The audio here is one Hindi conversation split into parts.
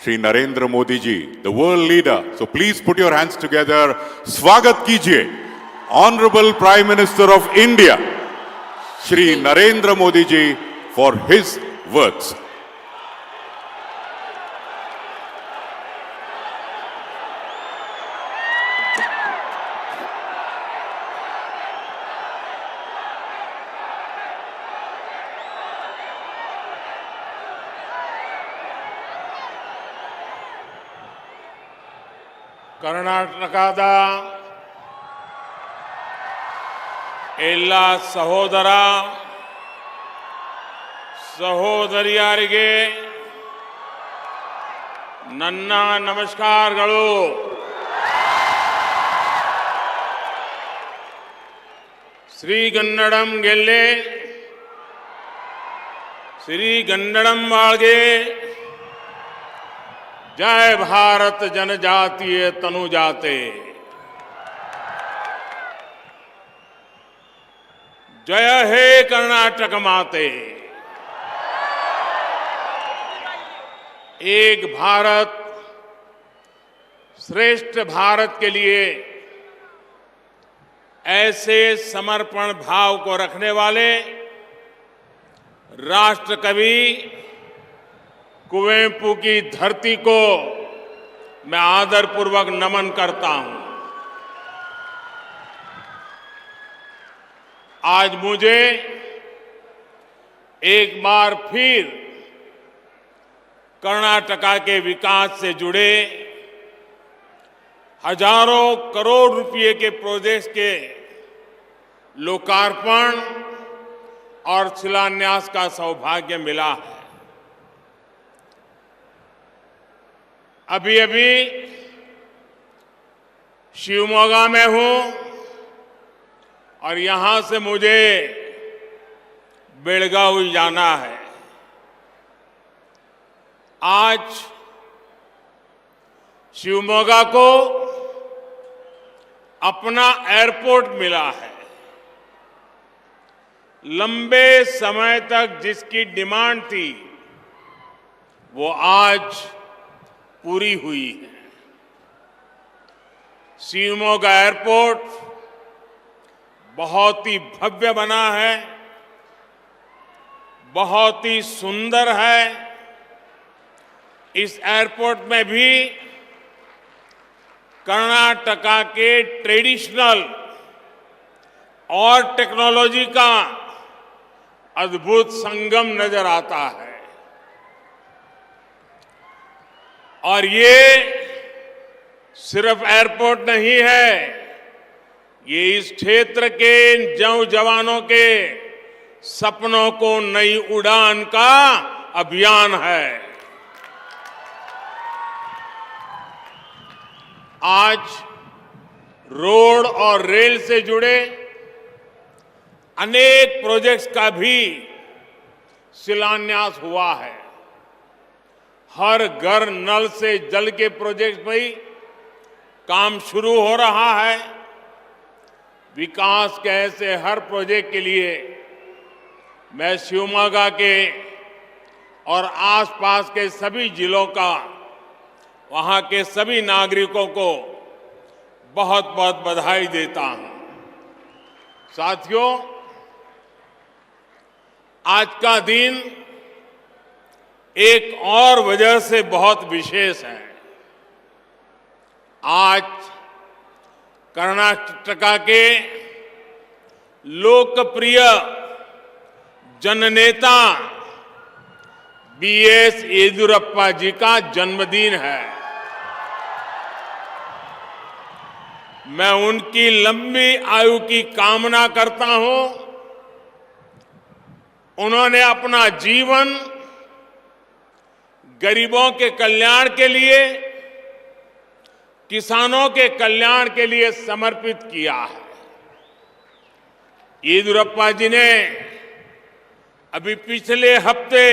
Shri Narendra Modi ji, the world leader. So please put your hands together. Swagat kijiye, Honorable Prime Minister of India, Shri Narendra Modi ji, for his words. ಕರ್ನಾಟಕದ ಎಲ್ಲ ಸಹೋದರ ಸಹೋದರಿಯರಿಗೆ ನನ್ನ ನಮಸ್ಕಾರಗಳು. ಶ್ರೀಗನ್ನಡಂ ಗೆಲ್ಲೆ, ಶ್ರೀಗನ್ನಡಂ ಬಾಳ್ಗೆ. जय भारत जनजातीय तनुजाते. जय हे कर्नाटक माते. एक भारत श्रेष्ठ भारत के लिए ऐसे समर्पण भाव को रखने वाले राष्ट्र कवि कुवेंपु की धरती को मैं आदरपूर्वक नमन करता हूं. आज मुझे एक बार फिर कर्नाटका के विकास से जुड़े हजारों करोड़ रुपए के प्रोजेक्ट्स के लोकार्पण और शिलान्यास का सौभाग्य मिला है. अभी अभी शिवमोगा में हूं और यहां से मुझे बेलगावी जाना है. आज शिवमोगा को अपना एयरपोर्ट मिला है. लंबे समय तक जिसकी डिमांड थी वो आज पूरी हुई है. शिवमोगा एयरपोर्ट बहुत ही भव्य बना है, बहुत ही सुंदर है. इस एयरपोर्ट में भी कर्नाटका के ट्रेडिशनल और टेक्नोलॉजी का अद्भुत संगम नजर आता है. और ये सिर्फ एयरपोर्ट नहीं है, ये इस क्षेत्र के जवानों के सपनों को नई उड़ान का अभियान है. आज रोड और रेल से जुड़े अनेक प्रोजेक्ट्स का भी शिलान्यास हुआ है. हर घर नल से जल के प्रोजेक्ट पर ही काम शुरू हो रहा है. विकास के ऐसे हर प्रोजेक्ट के लिए मैं शिवमोगा के और आसपास के सभी जिलों का, वहां के सभी नागरिकों को बहुत बहुत बधाई देता हूं. साथियों, आज का दिन एक और वजह से बहुत विशेष है. आज कर्नाटका के लोकप्रिय जननेता बीएस येदियुरप्पा जी का जन्मदिन है. मैं उनकी लंबी आयु की कामना करता हूं. उन्होंने अपना जीवन गरीबों के कल्याण के लिए, किसानों के कल्याण के लिए समर्पित किया है. येदियुरप्पा जी ने अभी पिछले हफ्ते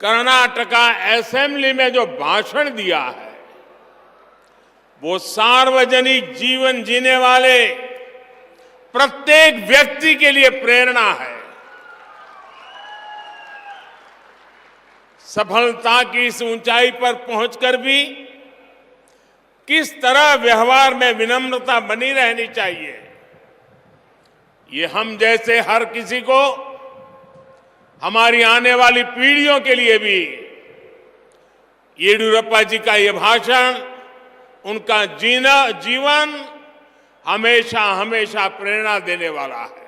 कर्नाटका असेंबली में जो भाषण दिया है वो सार्वजनिक जीवन जीने वाले प्रत्येक व्यक्ति के लिए प्रेरणा है. सफलता की इस ऊंचाई पर पहुंचकर भी किस तरह व्यवहार में विनम्रता बनी रहनी चाहिए, ये हम जैसे हर किसी को, हमारी आने वाली पीढ़ियों के लिए भी येडियुरप्पा जी का ये भाषण, उनका जीवन हमेशा हमेशा प्रेरणा देने वाला है।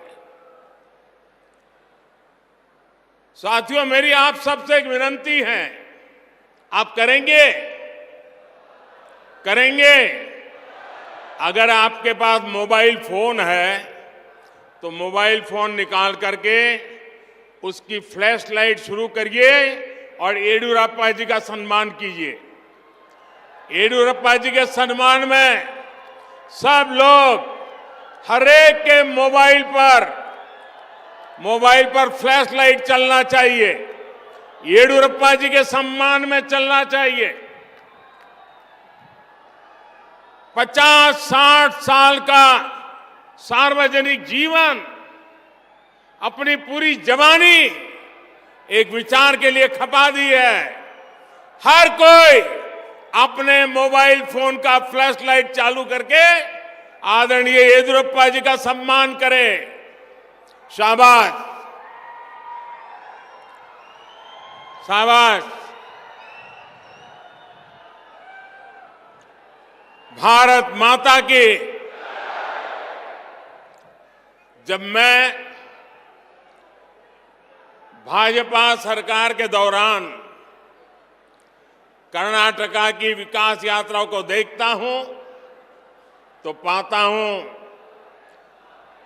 साथियों, मेरी आप सबसे एक विनंती है, आप करेंगे? अगर आपके पास मोबाइल फोन है तो मोबाइल फोन निकाल करके उसकी फ्लैश लाइट शुरू करिए और येडियुरप्पा जी का सम्मान कीजिए। येडियुरप्पा जी के सम्मान में सब लोग, हर एक के मोबाइल पर फ्लैश लाइट चलना चाहिए, येडियुरप्पा जी के सम्मान में चलना चाहिए। 50-60 साल का सार्वजनिक जीवन, अपनी पूरी जवानी एक विचार के लिए खपा दी है। हर कोई अपने मोबाइल फोन का फ्लैश लाइट चालू करके आदरणीय येडियुरप्पा जी का सम्मान करे। शाबाश, शाबाश। भारत माता की। जब मैं भाजपा सरकार के दौरान कर्नाटका की विकास यात्राओं को देखता हूं तो पाता हूं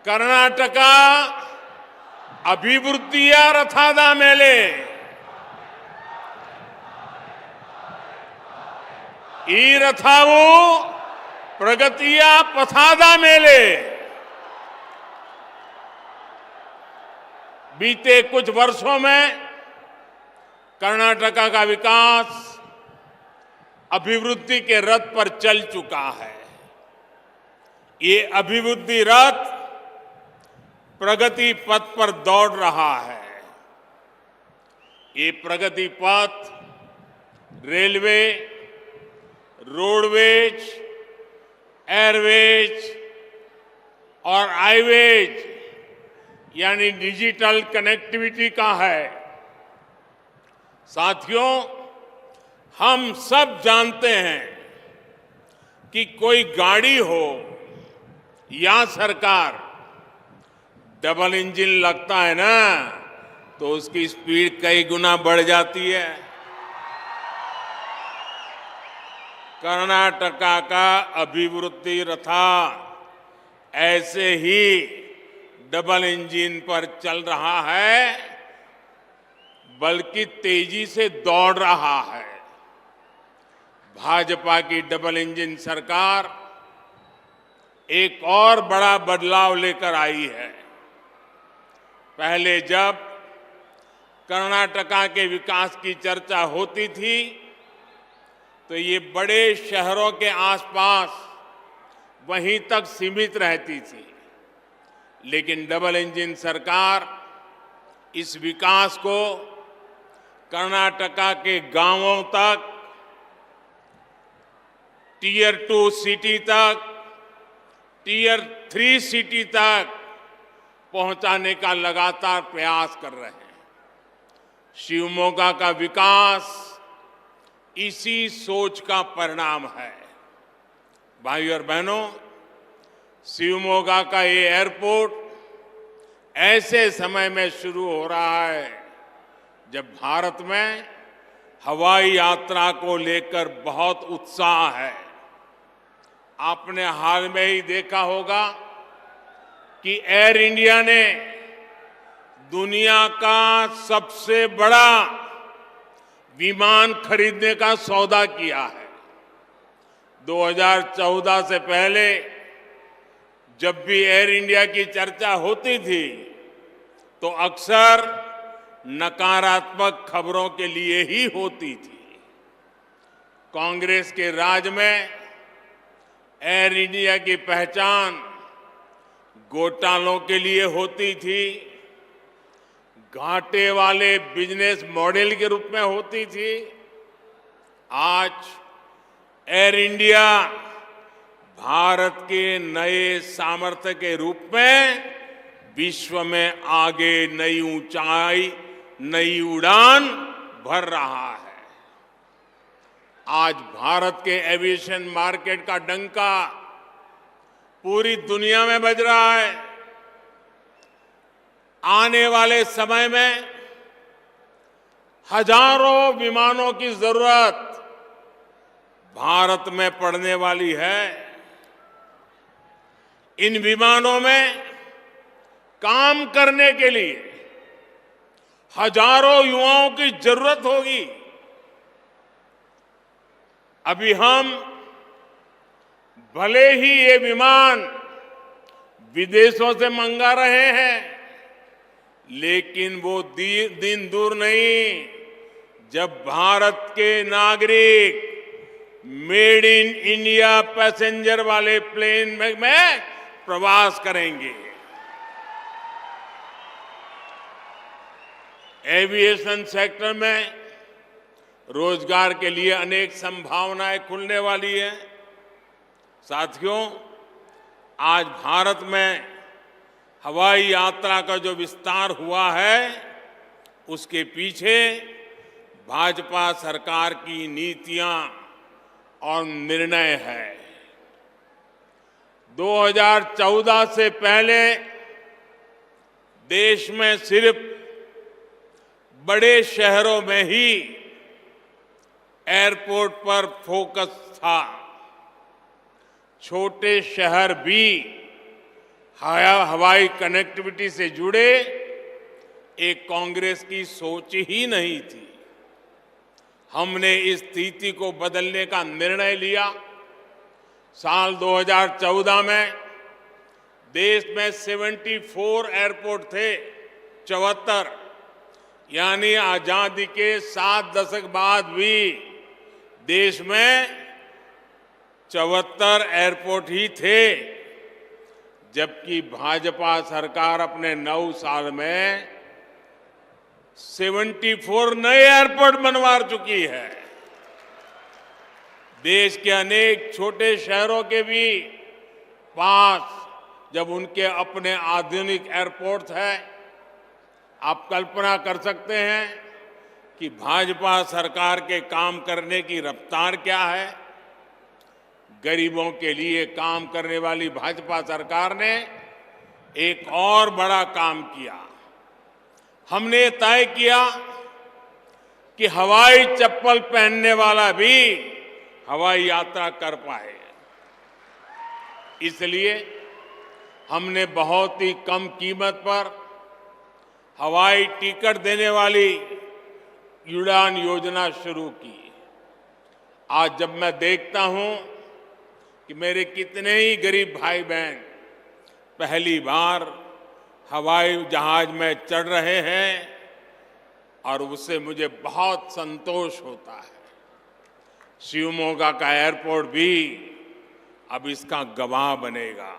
कर्नाटका अभिवृद्धिಯ ರಥದ ಮೇಲೆ ಈ ರಥವು ಪ್ರಗತಿಯ ಪಥದ ಮೇಲೆ बीते कुछ वर्षों में कर्नाटका का विकास अभिवृद्धि के रथ पर चल चुका है। ये अभिवृद्धि रथ प्रगति पथ पर दौड़ रहा है। ये प्रगति पथ रेलवे, रोडवेज, एयरवेज और हाईवेज यानी डिजिटल कनेक्टिविटी का है। साथियों, हम सब जानते हैं कि कोई गाड़ी हो या सरकार, डबल इंजन लगता है ना तो उसकी स्पीड कई गुना बढ़ जाती है। कर्नाटका का अभिवृद्धि रथा ऐसे ही डबल इंजन पर चल रहा है, बल्कि तेजी से दौड़ रहा है। भाजपा की डबल इंजन सरकार एक और बड़ा बदलाव लेकर आई है। पहले जब कर्नाटका के विकास की चर्चा होती थी तो ये बड़े शहरों के आसपास वहीं तक सीमित रहती थी, लेकिन डबल इंजन सरकार इस विकास को कर्नाटका के गांवों तक, टियर 2 सिटी तक, टियर 3 सिटी तक पहुंचाने का लगातार प्रयास कर रहे हैं। शिवमोगा का विकास इसी सोच का परिणाम है। भाइयों और बहनों, शिवमोगा का ये एयरपोर्ट ऐसे समय में शुरू हो रहा है जब भारत में हवाई यात्रा को लेकर बहुत उत्साह है। आपने हाल में ही देखा होगा कि एयर इंडिया ने दुनिया का सबसे बड़ा विमान खरीदने का सौदा किया है। 2014 से पहले जब भी एयर इंडिया की चर्चा होती थी तो अक्सर नकारात्मक खबरों के लिए ही होती थी। कांग्रेस के राज में एयर इंडिया की पहचान घोटालों के लिए होती थी, घाटे वाले बिजनेस मॉडल के रूप में होती थी, आज एयर इंडिया भारत के नए सामर्थ्य के रूप में विश्व में आगे नई ऊंचाई, नई उड़ान भर रहा है। आज भारत के एविएशन मार्केट का डंका पूरी दुनिया में बज रहा है। आने वाले समय में हजारों विमानों की जरूरत भारत में पड़ने वाली है। इन विमानों में काम करने के लिए हजारों युवाओं की जरूरत होगी। अभी हम भले ही ये विमान विदेशों से मंगा रहे हैं, लेकिन वो दिन दूर नहीं जब भारत के नागरिक मेड इन इंडिया पैसेंजर वाले प्लेन में प्रवास करेंगे। एविएशन सेक्टर में रोजगार के लिए अनेक संभावनाएं खुलने वाली है। साथियों, आज भारत में हवाई यात्रा का जो विस्तार हुआ है, उसके पीछे भाजपा सरकार की नीतियां और निर्णय है। 2014 से पहले देश में सिर्फ बड़े शहरों में ही एयरपोर्ट पर फोकस था। छोटे शहर भी हवाई कनेक्टिविटी से जुड़े एक कांग्रेस की सोच ही नहीं थी। हमने इस स्थिति को बदलने का निर्णय लिया। साल 2014 में देश में 74 एयरपोर्ट थे, 74, यानी आजादी के 7 दशक बाद भी देश में 74 एयरपोर्ट ही थे, जबकि भाजपा सरकार अपने 9 साल में 74 नए एयरपोर्ट बनवा चुकी है। देश के अनेक छोटे शहरों के भी पास जब उनके अपने आधुनिक एयरपोर्ट है, आप कल्पना कर सकते हैं कि भाजपा सरकार के काम करने की रफ्तार क्या है। गरीबों के लिए काम करने वाली भाजपा सरकार ने एक और बड़ा काम किया। हमने तय किया कि हवाई चप्पल पहनने वाला भी हवाई यात्रा कर पाए। इसलिए हमने बहुत ही कम कीमत पर हवाई टिकट देने वाली उड़ान योजना शुरू की। आज जब मैं देखता हूं कि मेरे कितने ही गरीब भाई बहन पहली बार हवाई जहाज में चढ़ रहे हैं, और उससे मुझे बहुत संतोष होता है। शिवमोगा का एयरपोर्ट भी अब इसका गवाह बनेगा।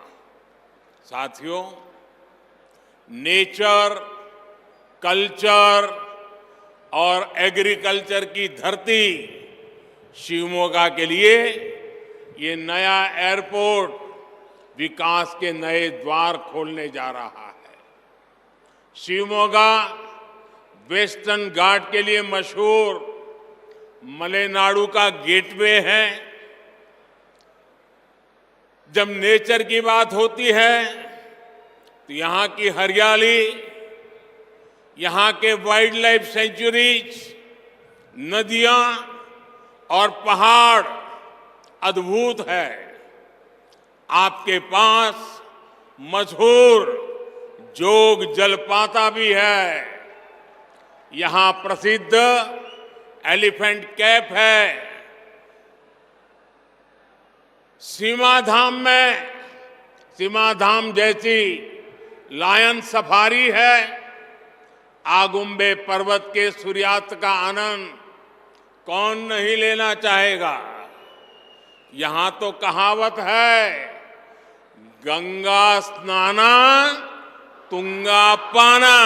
साथियों, नेचर, कल्चर और एग्रीकल्चर की धरती शिवमोगा के लिए ये नया एयरपोर्ट विकास के नए द्वार खोलने जा रहा है। शिवमोगा वेस्टर्न घाट के लिए मशहूर मलेनाडु का गेटवे है। जब नेचर की बात होती है तो यहाँ की हरियाली, यहाँ के वाइल्ड लाइफ सेंचुरीज, नदियां और पहाड़ अद्भुत है। आपके पास मशहूर जोग जलपाता भी है। यहाँ प्रसिद्ध एलिफेंट कैफ है। सीमा धाम जैसी लायन सफारी है। आगुम्बे पर्वत के सूर्यास्त का आनंद कौन नहीं लेना चाहेगा। यहां तो कहावत है, गंगा स्नाना तुंगा पाना।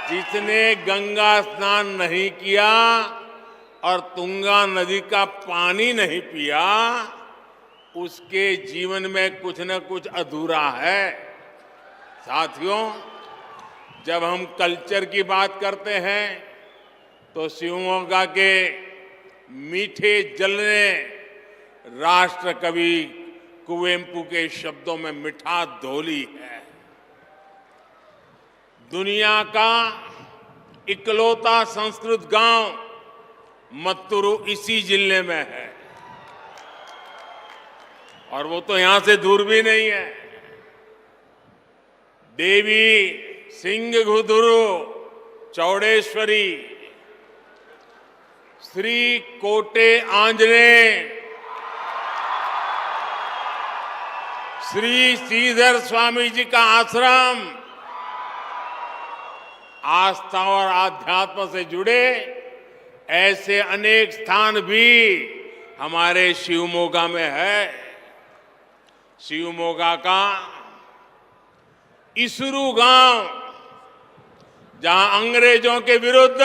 जिसने गंगा स्नान नहीं किया और तुंगा नदी का पानी नहीं पिया, उसके जीवन में कुछ न कुछ अधूरा है। साथियों, जब हम कल्चर की बात करते हैं तो शिवमोगा के मीठे जल ने राष्ट्र कवि कुवेंपु के शब्दों में मिठास घोली है। दुनिया का इकलौता संस्कृत गांव मत्तूरू इसी जिले में है और वो तो यहां से दूर भी नहीं है। देवी सिंहगुदुरु चौड़ेश्वरी, श्री कोटे आंजनेय, श्री श्रीधर स्वामी जी का आश्रम, आस्था और आध्यात्म से जुड़े ऐसे अनेक स्थान भी हमारे शिवमोगा में है। शिवमोगा का इसरू गांव, जहां अंग्रेजों के विरुद्ध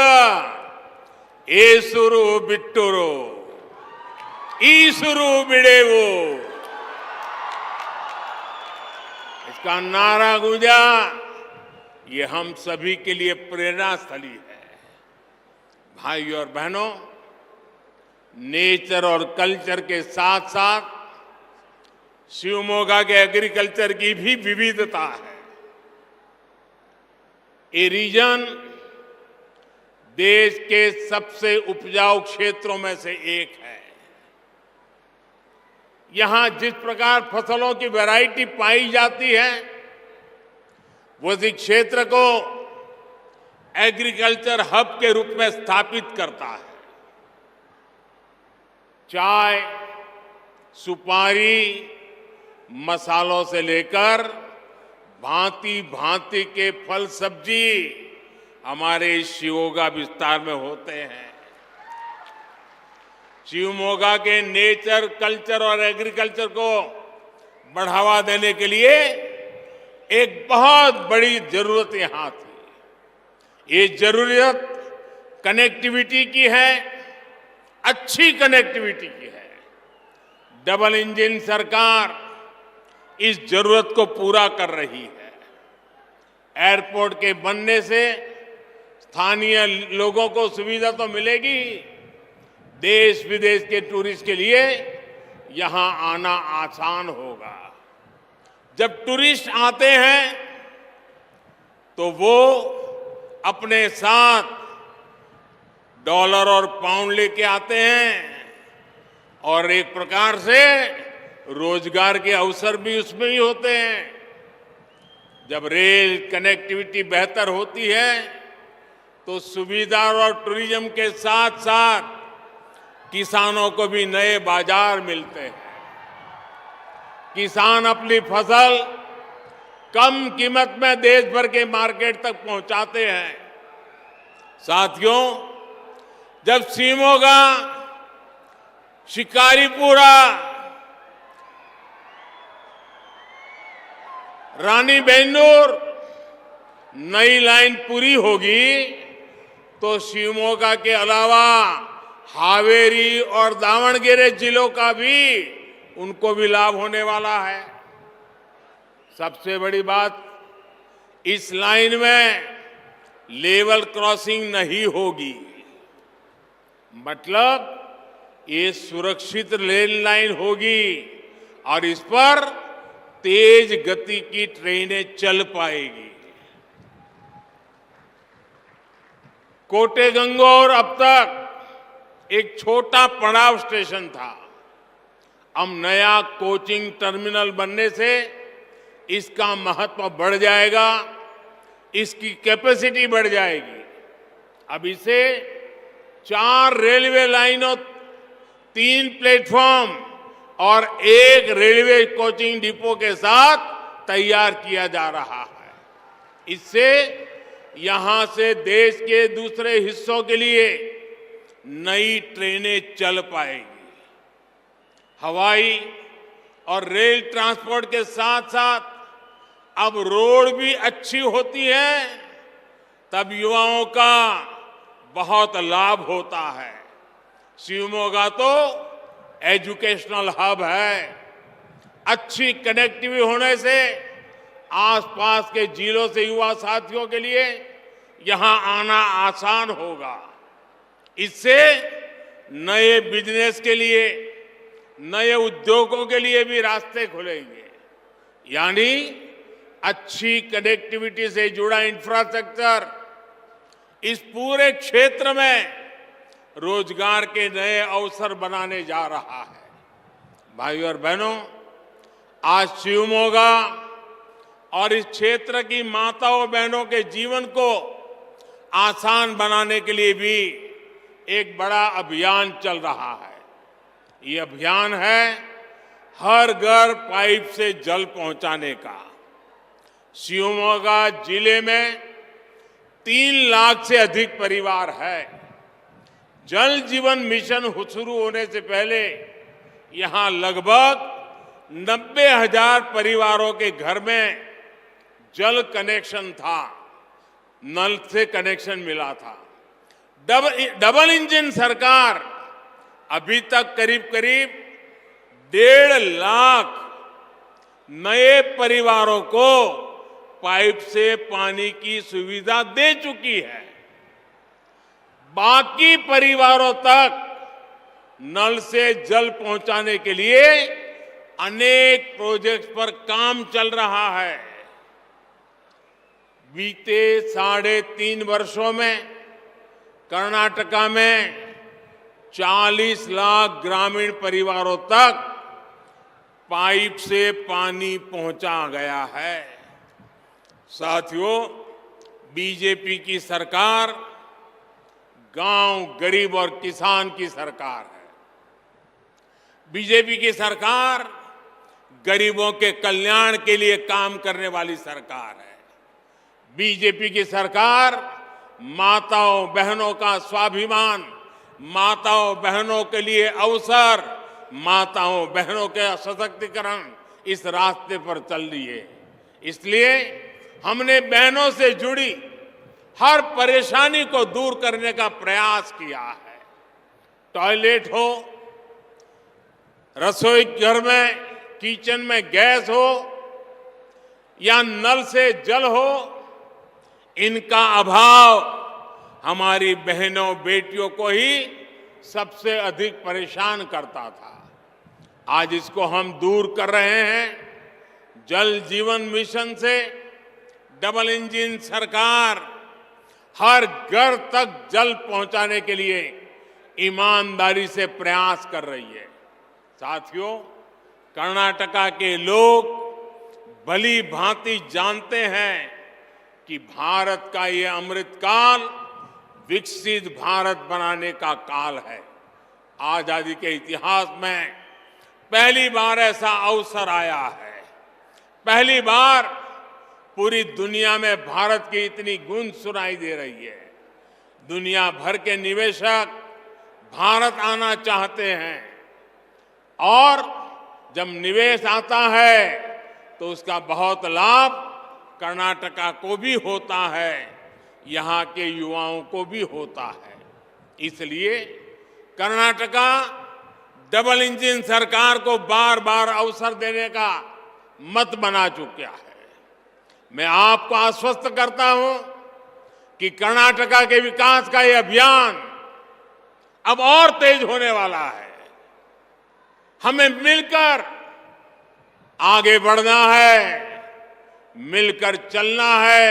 एसुरु बिट्टुरु ईसुरु बिड़ेवो इसका नारा गूंजा, ये हम सभी के लिए प्रेरणा स्थली है। भाइयों और बहनों, नेचर और कल्चर के साथ साथ शिवमोगा के एग्रीकल्चर की भी विविधता है। ये रीजन देश के सबसे उपजाऊ क्षेत्रों में से एक है। यहां जिस प्रकार फसलों की वैरायटी पाई जाती है, वो इस क्षेत्र को एग्रीकल्चर हब के रूप में स्थापित करता है। चाय, सुपारी, मसालों से लेकर भांति भांति के फल सब्जी हमारे शिवमोगा विस्तार में होते हैं। शिवमोगा के नेचर, कल्चर और एग्रीकल्चर को बढ़ावा देने के लिए एक बहुत बड़ी जरूरत यहां थी। ये जरूरत कनेक्टिविटी की है, अच्छी कनेक्टिविटी की है। डबल इंजन सरकार इस जरूरत को पूरा कर रही है। एयरपोर्ट के बनने से स्थानीय लोगों को सुविधा तो मिलेगी, देश विदेश के टूरिस्ट के लिए यहां आना आसान होगा। जब टूरिस्ट आते हैं तो वो अपने साथ डॉलर और पाउंड लेके आते हैं और एक प्रकार से रोजगार के अवसर भी उसमें ही होते हैं। जब रेल कनेक्टिविटी बेहतर होती है तो सुविधा और टूरिज्म के साथ साथ किसानों को भी नए बाजार मिलते हैं। किसान अपनी फसल कम कीमत में देश भर के मार्केट तक पहुंचाते हैं। साथियों, जब शिवमोगा, शिकारीपुरा, रानी बेंदूर नई लाइन पूरी होगी तो शिवमोगा के अलावा हावेरी और दावणगेरे जिलों का भी उनको भी लाभ होने वाला है। सबसे बड़ी बात, इस लाइन में लेवल क्रॉसिंग नहीं होगी, मतलब ये सुरक्षित रेल लाइन होगी और इस पर तेज गति की ट्रेनें चल पाएगी। कोटे गंगोर अब तक एक छोटा पड़ाव स्टेशन था। अब नया कोचिंग टर्मिनल बनने से इसका महत्व बढ़ जाएगा, इसकी कैपेसिटी बढ़ जाएगी। अब इसे 4 रेलवे लाइनों, 3 प्लेटफॉर्म और 1 रेलवे कोचिंग डिपो के साथ तैयार किया जा रहा है। इससे यहां से देश के दूसरे हिस्सों के लिए नई ट्रेनें चल पाएगी। हवाई और रेल ट्रांसपोर्ट के साथ साथ अब रोड भी अच्छी होती है तब युवाओं का बहुत लाभ होता है। शिवमोगा तो एजुकेशनल हब है। अच्छी कनेक्टिविटी होने से आसपास के जिलों से युवा साथियों के लिए यहां आना आसान होगा। इससे नए बिजनेस के लिए, नए उद्योगों के लिए भी रास्ते खुलेंगे। यानी अच्छी कनेक्टिविटी से जुड़ा इंफ्रास्ट्रक्चर इस पूरे क्षेत्र में रोजगार के नए अवसर बनाने जा रहा है। भाइयों और बहनों, आज शिवमोगा और इस क्षेत्र की माताओं बहनों के जीवन को आसान बनाने के लिए भी एक बड़ा अभियान चल रहा है। ये अभियान है हर घर पाइप से जल पहुंचाने का। शिवमोगा जिले में 3 लाख से अधिक परिवार है। जल जीवन मिशन शुरू होने से पहले यहां लगभग 90,000 परिवारों के घर में जल कनेक्शन था, नल से कनेक्शन मिला था। डबल इंजन सरकार अभी तक करीब करीब 1.5 लाख नए परिवारों को पाइप से पानी की सुविधा दे चुकी है। बाकी परिवारों तक नल से जल पहुंचाने के लिए अनेक प्रोजेक्ट्स पर काम चल रहा है। बीते 3.5 वर्षों में कर्नाटका में 40 लाख ग्रामीण परिवारों तक पाइप से पानी पहुंचा गया है। साथियों, बीजेपी की सरकार गांव, गरीब और किसान की सरकार है। बीजेपी की सरकार गरीबों के कल्याण के लिए काम करने वाली सरकार है। बीजेपी की सरकार माताओं बहनों का स्वाभिमान, माताओं बहनों के लिए अवसर, माताओं बहनों के सशक्तिकरण, इस रास्ते पर चल रही है। इसलिए हमने बहनों से जुड़ी हर परेशानी को दूर करने का प्रयास किया है। टॉयलेट हो, रसोई घर में, किचन में गैस हो या नल से जल हो, इनका अभाव हमारी बहनों बेटियों को ही सबसे अधिक परेशान करता था। आज इसको हम दूर कर रहे हैं। जल जीवन मिशन से डबल इंजन सरकार हर घर तक जल पहुंचाने के लिए ईमानदारी से प्रयास कर रही है। साथियों, कर्नाटका के लोग भली भांति जानते हैं कि भारत का ये अमृत काल विकसित भारत बनाने का काल है। आजादी के इतिहास में पहली बार ऐसा अवसर आया है। पहली बार पूरी दुनिया में भारत की इतनी गूंज सुनाई दे रही है। दुनिया भर के निवेशक भारत आना चाहते हैं और जब निवेश आता है तो उसका बहुत लाभ कर्नाटका को भी होता है, यहाँ के युवाओं को भी होता है। इसलिए कर्नाटका डबल इंजन सरकार को बार बार अवसर देने का मत बना चुका है। मैं आपको आश्वस्त करता हूं कि कर्नाटका के विकास का यह अभियान अब और तेज होने वाला है। हमें मिलकर आगे बढ़ना है, मिलकर चलना है।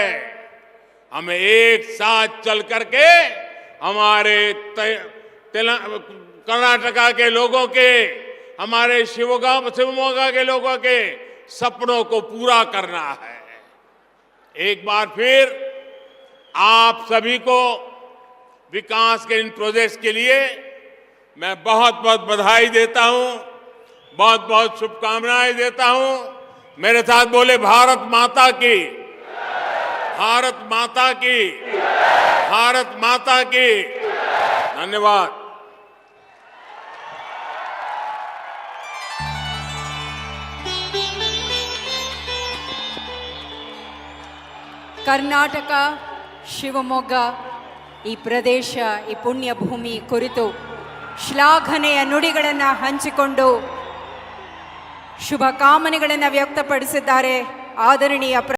हमें एक साथ चल करके हमारे कर्नाटका के लोगों के, हमारे शिवमोगा के लोगों के सपनों को पूरा करना है। एक बार फिर आप सभी को विकास के इन प्रोजेक्ट्स के लिए मैं बहुत बहुत बधाई देता हूं, बहुत बहुत शुभकामनाएं देता हूं। मेरे साथ बोले भारत माता की, भारत माता की, भारत माता की। धन्यवाद। कर्नाटका ಶಿವಮೊಗ್ಗ ಈ ಪ್ರದೇಶ, ಈ ಪುಣ್ಯ ಭೂಮಿ ಕುರಿತು ಶ್ಲಾಘನೆಯ ನುಡಿಗಳನ್ನು ಹಂಚಿಕೊಂಡು ಶುಭ ಕಾಮನೆಗಳನ್ನು ವ್ಯಕ್ತಪಡಿಸಿದ್ದಾರೆ ಆದರಣೀಯ